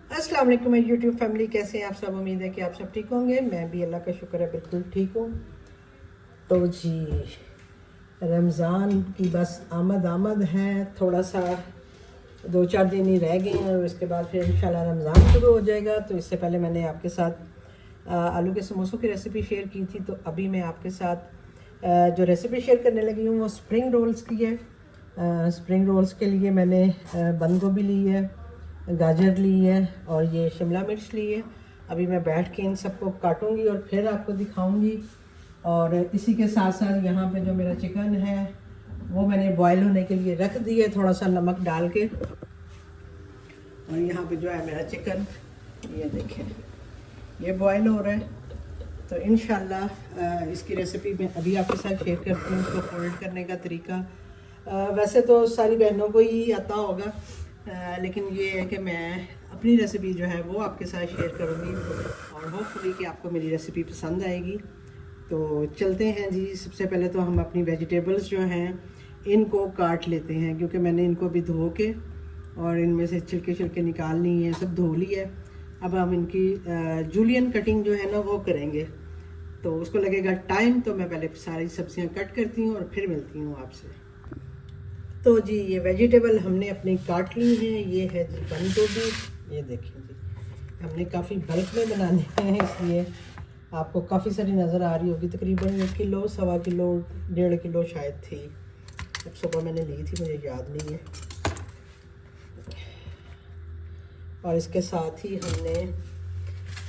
अस्सलाम वालेकुम YouTube family, कैसे हैं आप सब। उम्मीद है कि आप सब ठीक होंगे। मैं भी अल्लाह का शुक्र है बिल्कुल ठीक हूँ। तो जी रमज़ान की बस आमद है। थोड़ा सा 2-4 दिन ही रह गए हैं और उसके बाद फिर इंशाल्लाह रमज़ान शुरू हो जाएगा। तो इससे पहले मैंने आपके साथ आलू के समोसों की रेसिपी शेयर की थी। तो अभी मैं आपके साथ जो रेसिपी शेयर करने लगी हूँ वो स्प्रिंग रोल्स की है। स्प्रिंग रोल्स के लिए मैंने बंद गोभी ली है, गाजर ली है और ये शिमला मिर्च ली है। अभी मैं बैठ के इन सबको काटूंगी और फिर आपको दिखाऊंगी। और इसी के साथ साथ यहाँ पे जो मेरा चिकन है वो मैंने बॉईल होने के लिए रख दिया है, थोड़ा सा नमक डाल के। और यहाँ पे जो है मेरा चिकन, ये देखें, ये बॉईल हो रहा है। तो इंशाल्लाह इसकी रेसिपी मैं अभी आपके साथ शेयर करती हूँ। इसको फोल्ड करने का तरीका वैसे तो सारी बहनों को ही आता होगा, लेकिन ये है कि मैं अपनी रेसिपी जो है वो आपके साथ शेयर करूँगी और होपफुली कि आपको मेरी रेसिपी पसंद आएगी। तो चलते हैं जी। सबसे पहले तो हम अपनी वेजिटेबल्स जो हैं इनको काट लेते हैं, क्योंकि मैंने इनको अभी धो के और इनमें से छिलके निकाल ली हैं, सब धो ली है। अब हम इनकी जूलियन कटिंग जो है ना वो करेंगे, तो उसको लगेगा टाइम। तो मैं पहले सारी सब्जियां कट करती हूँ और फिर मिलती हूँ आपसे। तो जी ये वेजिटेबल हमने अपनी काट ली हैं। ये है जी बंद गोभी, ये देखिए जी, हमने काफ़ी बल्क में बनाने हैं इसलिए आपको काफ़ी सारी नज़र आ रही होगी। तकरीबन 1 किलो, 1.25 किलो, 1.5 किलो शायद थी। अब सुबह मैंने ली थी, मुझे याद नहीं है। और इसके साथ ही हमने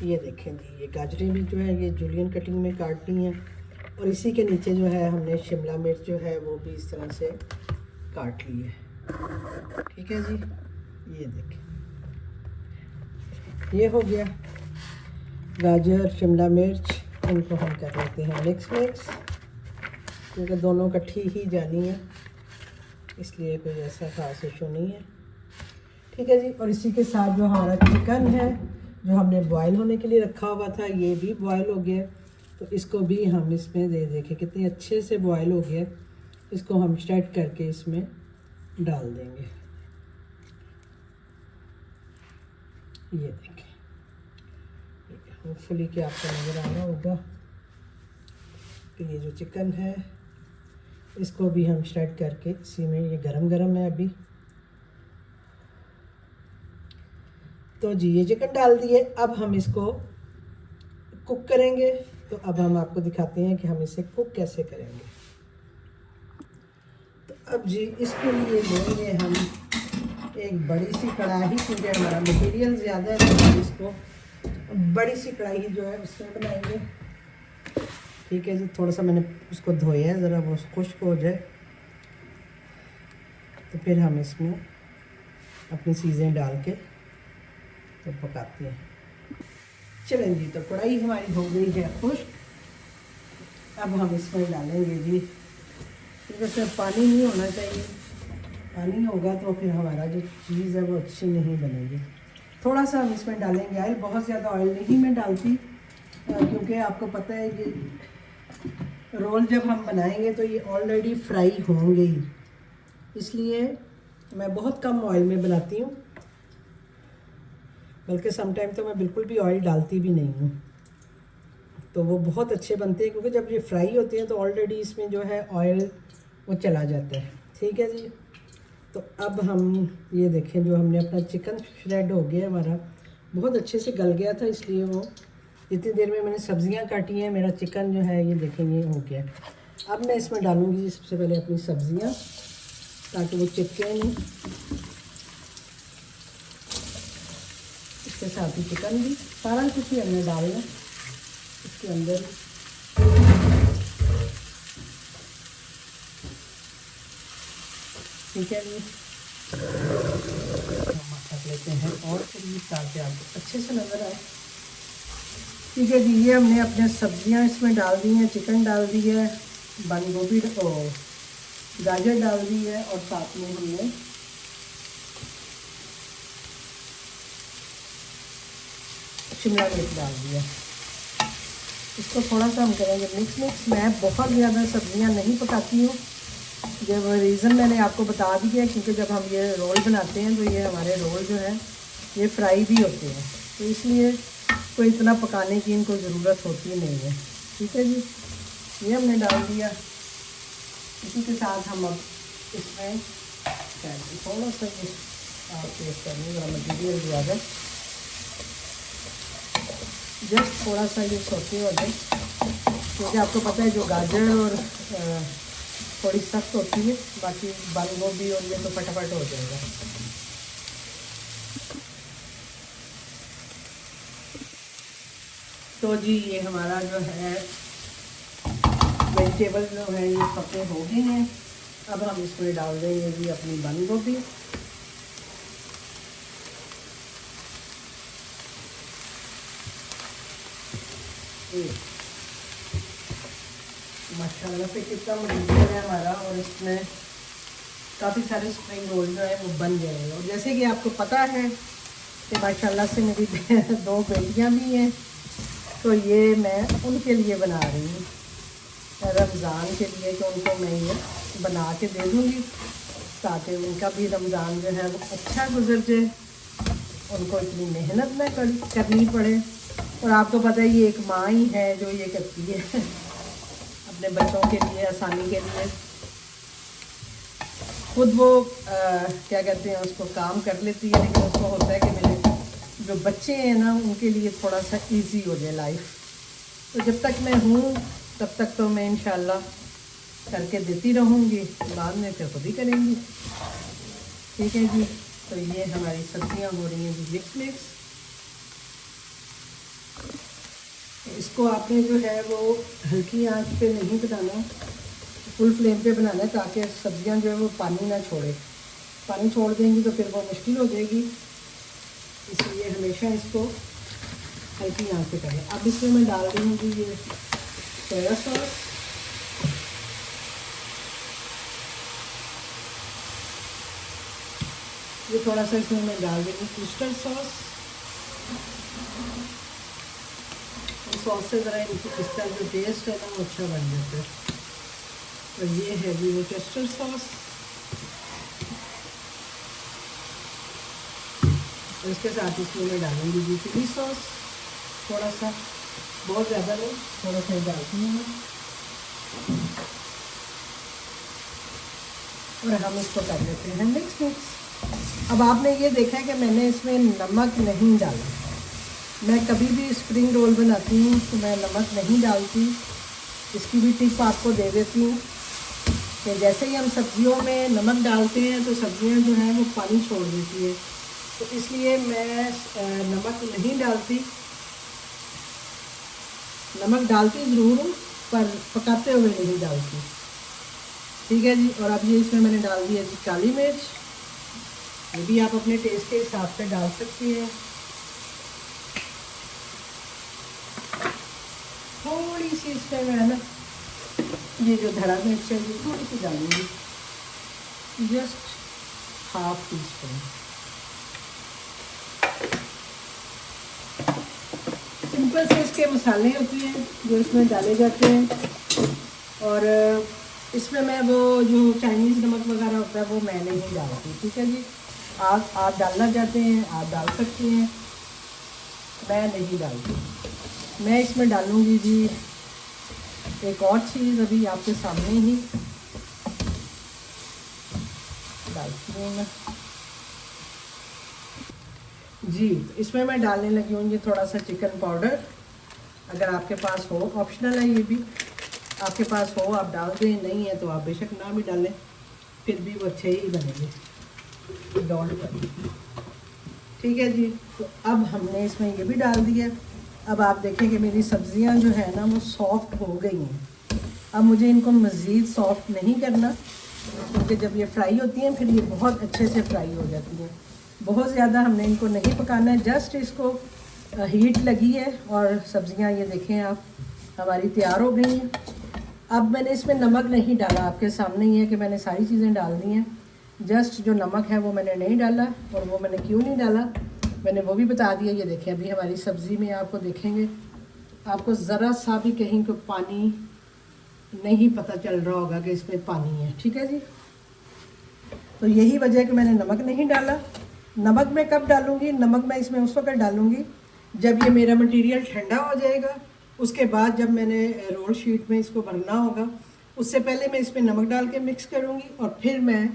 ये देखें जी, ये गाजरें भी जो है ये जूलियन कटिंग में काट ली हैं। और इसी के नीचे जो है हमने शिमला मिर्च जो है वो भी इस तरह से काट ली है। ठीक है जी, ये देखें, ये हो गया गाजर, शिमला मिर्च। इनको हम कर लेते हैं मिक्स, क्योंकि दोनों इकट्ठी ही जानी है, इसलिए कोई ऐसा खास इशू नहीं है। ठीक है जी। और इसी के साथ जो हमारा चिकन है जो हमने बॉईल होने के लिए रखा हुआ था, ये भी बॉईल हो गया। तो इसको भी हम इसमें देखें कितने अच्छे से बॉईल हो गया। इसको हम स्टार्ट करके इसमें डाल देंगे। ये देखें, होपफुली कि आपको नज़र आ रहा होगा कि ये जो चिकन है इसको भी हम स्टार्ट करके इसी में, ये गरम है अभी। तो जी ये चिकन डाल दिए। अब हम इसको कुक करेंगे। तो अब हम आपको दिखाते हैं कि हम इसे कुक कैसे करेंगे। तो अब जी इसके लिए लेंगे हम एक बड़ी सी कढ़ाई, क्योंकि हमारा मटेरियल ज़्यादा है तो हम इसको बड़ी सी कढ़ाई जो है उसमें बनाएंगे। ठीक है जी। थोड़ा सा मैंने उसको धोया है, ज़रा वो खुश्क हो जाए तो फिर हम इसमें अपनी चीज़ें डाल के तो पकाते हैं। चलें जी, तो कढ़ाई हमारी हो गई है खुश्क। अब हम इसमें डालेंगे जी, क्योंकि इसमें पानी नहीं होना चाहिए। पानी होगा तो फिर हमारा जो चीज़ है वो अच्छी नहीं बनेगी। थोड़ा सा हम इसमें डालेंगे ऑयल, बहुत ज़्यादा ऑयल नहीं मैं डालती, क्योंकि आपको पता है कि रोल जब हम बनाएंगे तो ये ऑलरेडी फ्राई होंगे ही, इसलिए मैं बहुत कम ऑयल में बनाती हूँ। बल्कि समटाइम तो मैं बिल्कुल भी ऑयल डालती भी नहीं हूँ। तो वो बहुत अच्छे बनते हैं, क्योंकि जब ये फ्राई होते हैं तो ऑलरेडी इसमें जो है ऑयल वो चला जाता है। ठीक है जी। तो अब हम ये देखें, जो हमने अपना चिकन श्रेड हो गया हमारा, बहुत अच्छे से गल गया था, इसलिए वो इतनी देर में मैंने सब्जियां काटी हैं। मेरा चिकन जो है ये देखें ये हो गया। अब मैं इसमें डालूँगी सबसे पहले अपनी सब्जियां, ताकि वो चिपके नहीं। इसके साथ ही चिकन भी, सारा कुछ ही हमने डालना इसके अंदर। ठीक है जी, हम कर लेते हैं और फिर ये ताकि आपको अच्छे से नज़र आए। ठीक है जी, ये हमने अपने सब्जियां इसमें डाल दी हैं, चिकन डाल दी है, बंद गोभी और गाजर डाल दी है, और साथ में हमने शिमला मिर्च डाल दिया। इसको थोड़ा सा हम करेंगे मिक्स। मैं बहुत ज़्यादा सब्जियां नहीं पकाती हूँ, जब रीज़न मैंने आपको बता दिया है, क्योंकि जब हम ये रोल बनाते हैं तो ये हमारे रोल जो है ये फ्राई भी होते हैं, तो इसलिए कोई इतना पकाने की इनको ज़रूरत होती नहीं है। ठीक है जी, ये हमने डाल दिया। इसी के साथ हम अब इसमें थोड़ा सा ये आप टेस्ट करने वाला मटीरियल दिया जाए, जस्ट थोड़ा सा ये सोते हो जाए, क्योंकि आपको पता है जो गाजर और थोड़ी सख्त होती है, बाकी बंद गोभी और ये तो फटाफट हो जाएगा। तो जी ये हमारा जो है वेजिटेबल जो है ये पके हो गए हैं। अब हम इसमें डाल देंगे जी अपनी बंद गोभी। माशाल्लाह से कितना मटीरियल है हमारा, और इसमें काफ़ी सारे स्प्रिंग रोल जो है वो बन गए हैं। और जैसे कि आपको पता है कि माशाल्लाह से मेरी 2 बेटियां भी हैं, तो ये मैं उनके लिए बना रही हूँ, रमज़ान के लिए। तो उनको मैं ये बना के दे दूँगी ताकि उनका भी रमज़ान जो है वो अच्छा गुजर जाए, उनको इतनी मेहनत न करनी पड़े। और आपको पता है ये एक माँ ही है जो ये करती है अपने बच्चों के लिए, आसानी के लिए। खुद वो क्या कहते हैं उसको काम कर लेती है, लेकिन उसको होता है कि मेरे जो बच्चे हैं ना उनके लिए थोड़ा सा इजी हो जाए लाइफ। तो जब तक मैं हूँ तब तक तो मैं इंशाल्लाह करके देती रहूँगी, बाद में फिर खुद ही करेंगी। ठीक है जी, तो ये हमारी सब्जियाँ हो रही हैं जी मिक्स। इसको आपने जो है वो हल्की आंच पे नहीं बनाना, फुल फ्लेम पे बनाना है, ताकि सब्जियां जो है वो पानी ना छोड़े। पानी छोड़ देंगी तो फिर वो मुश्किल हो जाएगी, इसलिए हमेशा इसको हल्की आंच पे करें। अब इसमें मैं डाल दूँगी ये सोया सॉस, ये थोड़ा सा इसमें मैं डाल दूँगी ऑयस्टर सॉस। सॉस से ज़रा इसका जो टेस्ट है ना वो अच्छा बन जाता है। तो ये है जी वो ऑयस्टर सॉस। और इसके साथ इसमें मैं डालूंगी जी चिली सॉस, थोड़ा सा, बहुत ज़्यादा नहीं, थोड़ा सा डालती हूँ मैं। और हम इसको कर लेते हैं मिक्स। अब आपने ये देखा है कि मैंने इसमें नमक नहीं डाला। मैं कभी भी स्प्रिंग रोल बनाती हूँ तो मैं नमक नहीं डालती। इसकी भी टिप आपको दे देती हूँ कि जैसे ही हम सब्जियों में नमक डालते हैं तो सब्जियाँ जो हैं वो पानी छोड़ देती है, तो इसलिए मैं नमक नहीं डालती। नमक डालती ज़रूर हूँ पर पकाते हुए नहीं डालती। ठीक है जी, और अब ये इसमें मैंने डाल दिया जी काली मिर्च, ये भी आप अपने टेस्ट के हिसाब से डाल सकती हैं। थोड़ी सी इसमें मैं ना ये जो धड़ा मिर्च है ये थोड़ी सी डालूंगी, just half tea spoon. Simple से इसके मसाले होते हैं जो इसमें डाले जाते हैं, और इसमें मैं वो जो चाइनीज़ नमक वगैरह होता है वो मैं नहीं डालती। ठीक है जी, आप डालना चाहते हैं आप डाल सकते हैं, मैं नहीं डालती। मैं इसमें डालूंगी जी एक और चीज़, अभी आपके सामने ही डालती हूँ मैं जी। इसमें मैं डालने लगी हूँ ये थोड़ा सा चिकन पाउडर। अगर आपके पास हो, ऑप्शनल है ये भी, आपके पास हो आप डाल दें, नहीं है तो आप बेशक ना भी डालें, फिर भी वो अच्छे ही बनेंगे, डोंट वरी। ठीक है जी, तो अब हमने इसमें ये भी डाल दिया। अब आप देखें कि मेरी सब्ज़ियां जो है ना वो सॉफ्ट हो गई हैं। अब मुझे इनको मज़ीद सॉफ्ट नहीं करना, क्योंकि जब ये फ्राई होती हैं फिर ये बहुत अच्छे से फ्राई हो जाती हैं। बहुत ज़्यादा हमने इनको नहीं पकाना है, जस्ट इसको हीट लगी है और सब्ज़ियां ये देखें आप हमारी तैयार हो गई हैं। अब मैंने इसमें नमक नहीं डाला, आपके सामने ही है कि मैंने सारी चीज़ें डाल दी हैं। जस्ट जो नमक है वो मैंने नहीं डाला, और वो मैंने क्यों नहीं डाला मैंने वो भी बता दिया। ये देखें अभी हमारी सब्ज़ी में आपको देखेंगे, आपको ज़रा सा भी कहीं को पानी नहीं पता चल रहा होगा कि इसमें पानी है। ठीक है जी, तो यही वजह है कि मैंने नमक नहीं डाला। नमक मैं कब डालूँगी? नमक मैं इसमें उस वक्त डालूँगी जब ये मेरा मटेरियल ठंडा हो जाएगा। उसके बाद जब मैंने रोल शीट में इसको भरना होगा, उससे पहले मैं इसमें नमक डाल के मिक्स करूँगी और फिर मैं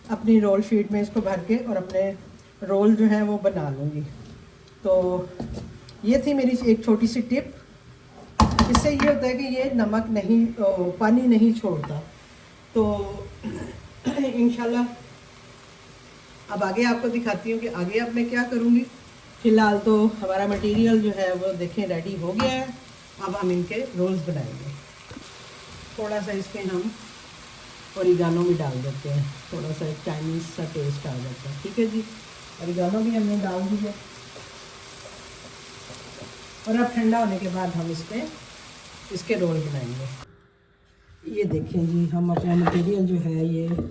अपनी रोल शीट में इसको भर के और अपने रोल जो है वो बना लूँगी। तो ये थी मेरी एक छोटी सी टिप। इससे ये होता है कि ये नमक नहीं, पानी नहीं छोड़ता। तो इंशाल्लाह अब आगे आपको दिखाती हूँ कि आगे अब मैं क्या करूँगी। फ़िलहाल तो हमारा मटेरियल जो है वो देखें रेडी हो गया है। अब हम इनके रोल्स बनाएंगे। थोड़ा सा इसमें हम ओरिगानो भी डाल देते हैं, थोड़ा सा चाइनीज़ सा टेस्ट आ जाता है। ठीक है जी, ओरिगानो भी हमने डाल दिया और अब ठंडा होने के बाद हम इसके रोल बनाएंगे। ये देखें जी, हम अपना मटेरियल जो है ये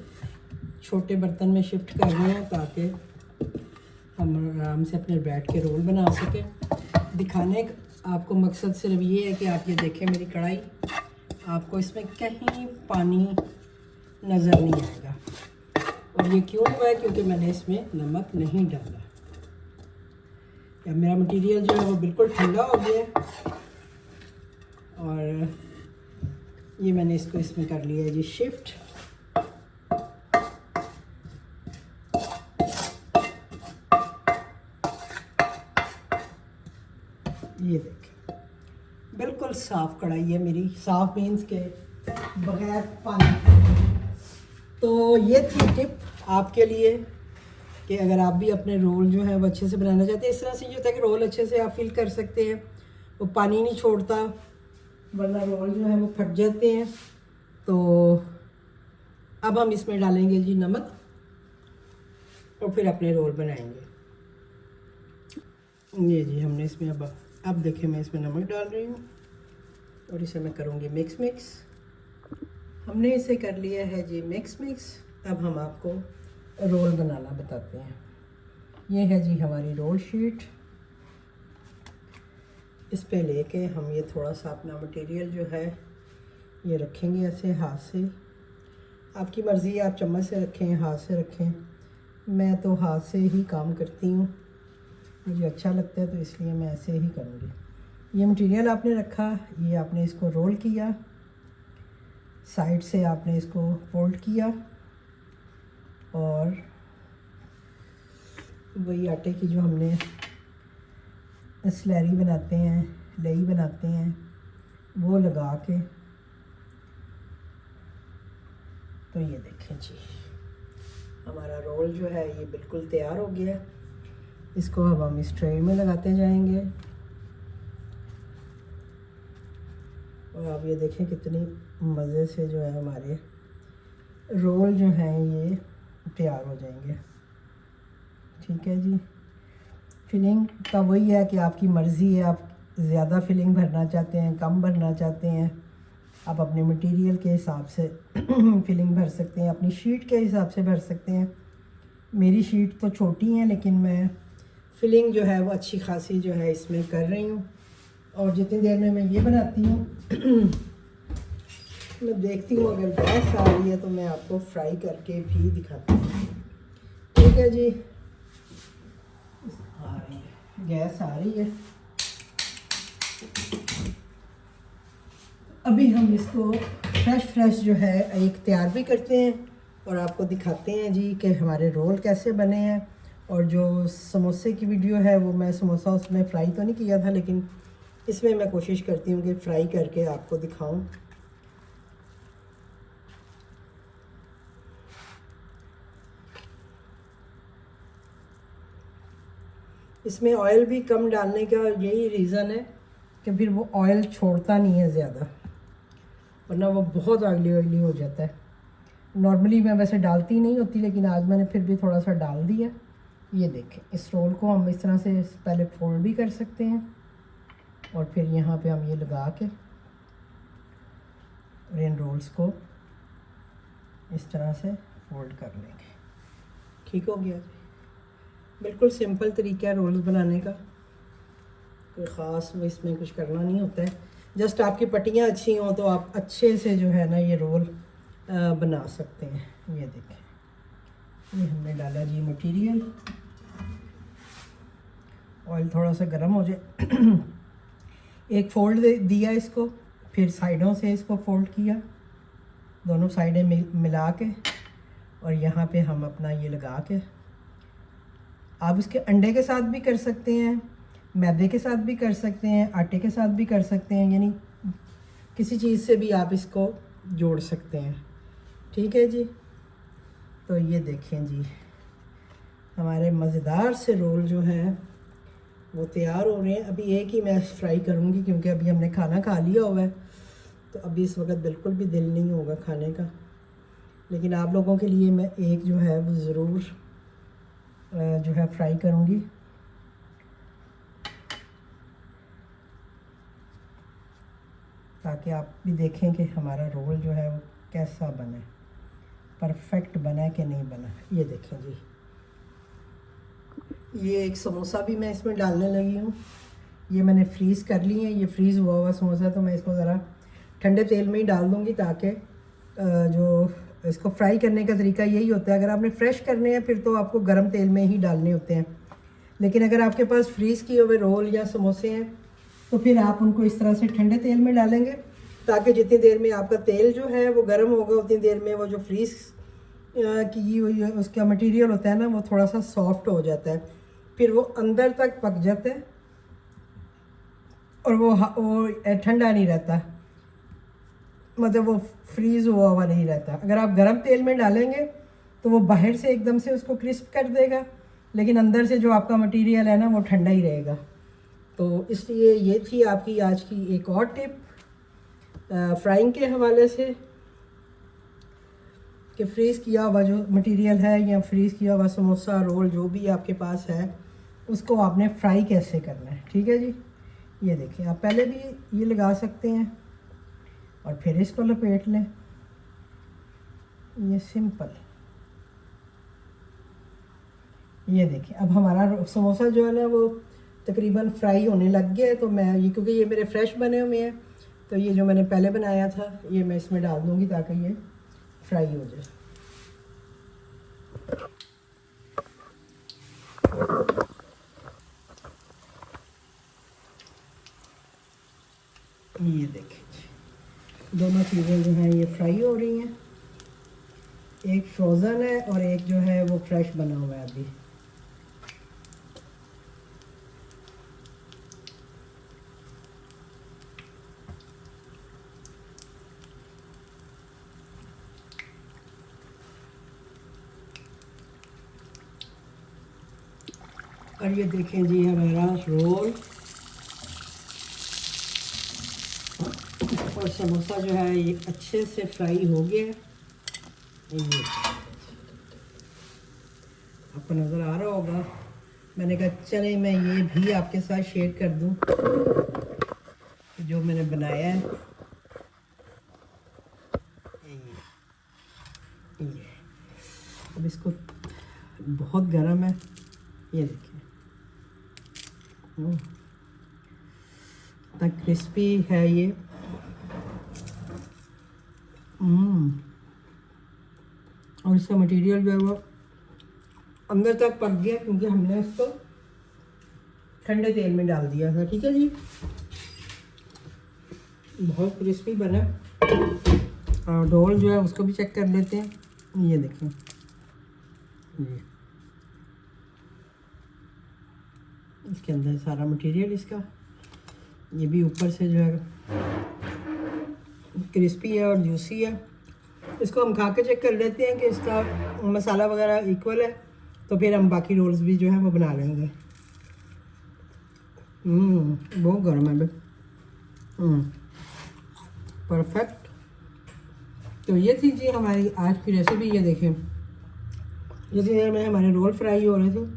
छोटे बर्तन में शिफ्ट कर रहे हैं ताकि हम आराम से अपने बैठ के रोल बना सकें। दिखाने का आपको मकसद सिर्फ ये है कि आप ये देखें मेरी कढ़ाई, आपको इसमें कहीं पानी नज़र नहीं आएगा। और ये क्यों हुआ है? क्योंकि मैंने इसमें नमक नहीं डाला। या मेरा मटेरियल जो है वो बिल्कुल ठंडा हो गया है और ये मैंने इसको इसमें कर लिया है जी शिफ्ट। ये देखें बिल्कुल साफ़ कढ़ाई है मेरी, साफ़ मीन्स के बगैर पानी। तो ये थी टिप आपके लिए कि अगर आप भी अपने रोल जो है वो अच्छे से बनाना चाहते हैं। इस तरह से ये होता है कि रोल अच्छे से आप फिल कर सकते हैं, वो पानी नहीं छोड़ता, वरना रोल जो है वो फट जाते हैं। तो अब हम इसमें डालेंगे जी नमक और फिर अपने रोल बनाएंगे। ये जी हमने इसमें अब देखें मैं इसमें नमक डाल रही हूँ और इसे मैं करूँगी मिक्स। हमने इसे कर लिया है जी मिक्स। अब हम आपको रोल बनाना बताते हैं। ये है जी हमारी रोल शीट। इस पे लेके हम ये थोड़ा सा अपना मटेरियल जो है ये रखेंगे ऐसे हाथ से। आपकी मर्ज़ी है, आप चम्मच से रखें, हाथ से रखें। मैं तो हाथ से ही काम करती हूँ, मुझे अच्छा लगता है तो इसलिए मैं ऐसे ही करूँगी। ये मटेरियल आपने रखा, ये आपने इसको रोल किया, साइड से आपने इसको फोल्ड किया और वही आटे की जो हमने स्लैरी बनाते हैं, लई बनाते हैं, वो लगा के तो ये देखें जी हमारा रोल जो है ये बिल्कुल तैयार हो गया। इसको अब हम इस ट्रे में लगाते जाएंगे और आप ये देखें कितनी मज़े से जो है हमारे रोल जो हैं ये तैयार हो जाएंगे। ठीक है जी, फिलिंग का वही है कि आपकी मर्ज़ी है, आप ज़्यादा फिलिंग भरना चाहते हैं, कम भरना चाहते हैं, आप अपने मटेरियल के हिसाब से फिलिंग भर सकते हैं, अपनी शीट के हिसाब से भर सकते हैं। मेरी शीट तो छोटी है लेकिन मैं फिलिंग जो है वो अच्छी खासी जो है इसमें कर रही हूँ। और जितनी देर में मैं ये बनाती हूँ मैं देखती हूँ अगर गैस आ रही है तो मैं आपको फ्राई करके भी दिखाती हूँ। ठीक है जी, आ रही है, गैस आ रही है। अभी हम इसको फ्रेश जो है एक तैयार भी करते हैं और आपको दिखाते हैं जी कि हमारे रोल कैसे बने हैं। और जो समोसे की वीडियो है वो मैं समोसा उसमें फ्राई तो नहीं किया था, लेकिन इसमें मैं कोशिश करती हूँ कि फ्राई करके आपको दिखाऊं। इसमें ऑयल भी कम डालने का यही रीज़न है कि फिर वो ऑयल छोड़ता नहीं है ज़्यादा, वरना वो बहुत ऑयली हो जाता है। नॉर्मली मैं वैसे डालती नहीं होती, लेकिन आज मैंने फिर भी थोड़ा सा डाल दिया। ये देखें, इस रोल को हम इस तरह से पहले फोल्ड भी कर सकते हैं और फिर यहाँ पे हम ये लगा के और इन रोल्स को इस तरह से फोल्ड कर लेंगे। ठीक हो गया, बिल्कुल सिंपल तरीका है रोल्स बनाने का, कोई ख़ास इसमें कुछ करना नहीं होता है। जस्ट आपकी पट्टियाँ अच्छी हों तो आप अच्छे से जो है ना ये रोल बना सकते हैं। ये देखें, ये हमने डाला जी मटेरियल ऑयल थोड़ा सा गर्म हो जाए। एक फोल्ड दिया इसको, फिर साइडों से इसको फोल्ड किया, दोनों साइडें मिला के, और यहाँ पे हम अपना ये लगा के, आप इसके अंडे के साथ भी कर सकते हैं, मैदे के साथ भी कर सकते हैं, आटे के साथ भी कर सकते हैं, यानी किसी चीज़ से भी आप इसको जोड़ सकते हैं। ठीक है जी। तो ये देखें जी, हमारे मज़ेदार से रोल जो हैं वो तैयार हो रहे हैं। अभी एक ही मैं फ्राई करूँगी क्योंकि अभी हमने खाना खा लिया हुआ है, तो अभी इस वक्त बिल्कुल भी दिल नहीं होगा खाने का। लेकिन आप लोगों के लिए मैं एक जो है वो ज़रूर जो है फ्राई करूँगी। ताकि आप भी देखें कि हमारा रोल जो है वो कैसा बना है, परफेक्ट बना है कि नहीं बना। ये देखें जी, ये एक समोसा भी मैं इसमें डालने लगी हूँ। ये मैंने फ्रीज़ कर ली है, ये फ्रीज़ हुआ हुआ समोसा, तो मैं इसको ज़रा ठंडे तेल में ही डाल दूँगी, ताकि जो इसको फ्राई करने का तरीका यही होता है। अगर आपने फ्रेश करने हैं फिर तो आपको गर्म तेल में ही डालने होते हैं, लेकिन अगर आपके पास फ्रीज़ किए हुए रोल या समोसे हैं तो फिर आप उनको इस तरह से ठंडे तेल में डालेंगे, ताकि जितनी देर में आपका तेल जो है वो गर्म होगा उतनी देर में वो जो फ्रीज़ की हुई उसका मटेरियल होता है ना, वो थोड़ा सा सॉफ्ट हो जाता है, फिर वो अंदर तक पक जाता है और वो ठंडा नहीं रहता, मतलब वो फ्रीज़ हुआ हुआ नहीं रहता। अगर आप गर्म तेल में डालेंगे तो वो बाहर से एकदम से उसको क्रिस्प कर देगा, लेकिन अंदर से जो आपका मटेरियल है ना वो ठंडा ही रहेगा। तो इसलिए ये थी आपकी आज की एक और टिप फ्राइंग के हवाले से, कि फ्रीज़ किया हुआ जो मटेरियल है या फ्रीज़ किया हुआ समोसा रोल जो भी आपके पास है उसको आपने फ्राई कैसे करना है। ठीक है जी। ये देखिए, आप पहले भी ये लगा सकते हैं और फिर इसको लपेट लें, ये सिंपल। ये देखिए, अब हमारा समोसा जो है ना वो तकरीबन फ्राई होने लग गया है। तो मैं ये, क्योंकि ये मेरे फ्रेश बने हुए हैं, तो ये जो मैंने पहले बनाया था ये मैं इसमें डाल दूँगी ताकि ये फ्राई हो जाए। ये देखिए, दोनों चीज़ें जो हैं ये फ्राई हो रही हैं, एक फ्रोज़न है और एक जो है वो फ्रेश बना हुआ है अभी। और ये देखें जी, हमारा रोल और समोसा जो है ये अच्छे से फ्राई हो गया है। ये आपको नज़र आ रहा होगा। मैंने कहा चले मैं ये भी आपके साथ शेयर कर दूं जो मैंने बनाया है। ये अब इसको, बहुत गर्म है, ये देखिए इतना क्रिस्पी है ये। और इसका मटेरियल जो है वो अंदर तक पक गया क्योंकि हमने इसको ठंडे तेल में डाल दिया था। ठीक है जी, बहुत क्रिस्पी बना। और डोल जो है उसको भी चेक कर लेते हैं। ये देखें, ये इसके अंदर सारा मटेरियल इसका, ये भी ऊपर से जो है क्रिस्पी है और जूसी है। इसको हम खा के चेक कर लेते हैं कि इसका मसाला वगैरह इक्वल है, तो फिर हम बाकी रोल्स भी जो है वो बना लेंगे। बहुत गर्म है भाई। परफेक्ट। तो ये थी जी हमारी आज की रेसिपी। ये देखें, जैसे में हमारे रोल फ्राई हो रहे थे,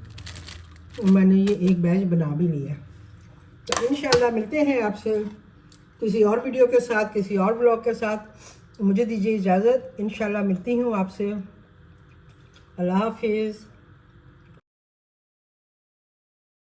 मैंने ये एक बैच बना भी लिया। तो इंशाल्लाह मिलते हैं आपसे किसी और वीडियो के साथ, किसी और ब्लॉग के साथ। मुझे दीजिए इजाज़त, इंशाल्लाह मिलती हूँ आपसे। अल्लाह हाफिज़।